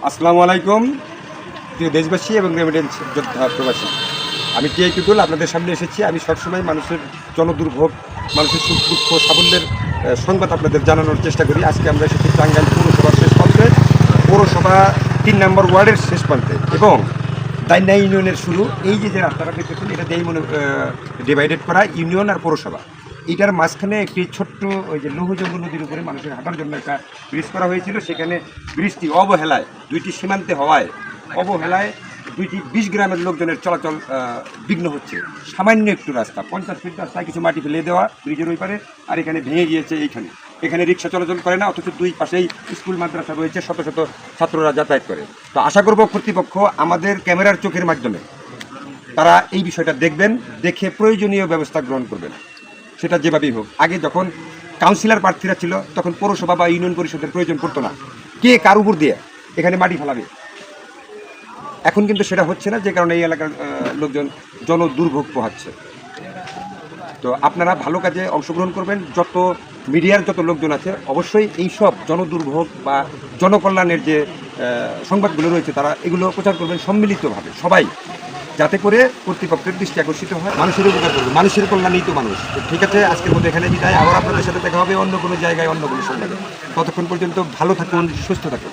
আসসালামু আলাইকুম প্রিয় দেশবাসী এবং রেমিটেন্স যোদ্ধা প্রবাসী। আমি টিআই টুটুল আপনাদের সামনে এসেছি। আমি সবসময় মানুষের জনদুর্ভোগ, মানুষের সুখ দুঃখ সাফল্যের সংবাদ আপনাদের জানানোর চেষ্টা করি। আজকে আমরা এসেছি টাঙ্গাইল পৌরসভার শেষ প্রান্তে, পৌরসভা ৩ নম্বর ওয়ার্ডের শেষ প্রান্তে এবং দাইন্যা ইউনিয়নের শুরু। এই যে রাস্তাটা দেখতেছেন, এটা দিয়েই ডিভাইডেড করা ইউনিয়ন আর পৌরসভা। এটার মাঝখানে একটি ছোট্ট ওই যে লৌহজঙ্গ নদীর উপরে মানুষের হাঁটার জন্য একটা ব্রিজ করা হয়েছিল। সেখানে ব্রিজটি অবহেলায়, দুইটি সীমান্তে হওয়ায় অবহেলায় ২২ গ্রামের লোকজনের চলাচল বিঘ্ন হচ্ছে। সামান্য একটু রাস্তা, 50 ফিট রাস্তায় কিছু মাটি ফেলে দেওয়া ব্রিজের ওই পারে, আর এখানে ভেঙে গিয়েছে। এখানে রিক্সা চলাচল করে না, অথচ দুই পাশেই স্কুল মাদ্রাসা রয়েছে, শত শত ছাত্ররা যাতায়াত করে। তো আশা করব কর্তৃপক্ষ আমাদের ক্যামেরার চোখের মাধ্যমে তারা এই বিষয়টা দেখবেন, দেখে প্রয়োজনীয় ব্যবস্থা গ্রহণ করবেন। সেটা যেভাবেই হোক। আগে যখন কাউন্সিলর প্রার্থীরা ছিল তখন পৌরসভা বা ইউনিয়ন পরিষদের প্রয়োজন পড়তো না, কে কার উপর দিয়ে এখানে মাটি ফেলাবে। এখন কিন্তু সেটা হচ্ছে না, যে কারণে এই এলাকার লোকজন জনদুর্ভোগ পোহাচ্ছে। তো আপনারা ভালো কাজে অংশগ্রহণ করবেন। যত মিডিয়ার যত লোকজন আছে অবশ্যই এইসব জনদুর্ভোগ বা জনকল্যাণের যে সংবাদগুলো রয়েছে তারা এগুলো প্রচার করবেন সম্মিলিতভাবে সবাই, যাতে করে কর্তৃপক্ষের দৃষ্টি আকর্ষিত হয়, মানুষের উপকার করবে। মানুষের কল্যাণেই তো মানুষ। তো ঠিক আছে, আজকের মধ্যে এখানে বিদায়। আবার আপনাদের সাথে দেখা হবে অন্য কোনো জায়গায়, অন্য কোনো সংবাদে। ততক্ষণ পর্যন্ত ভালো থাকুন, সুস্থ থাকুন।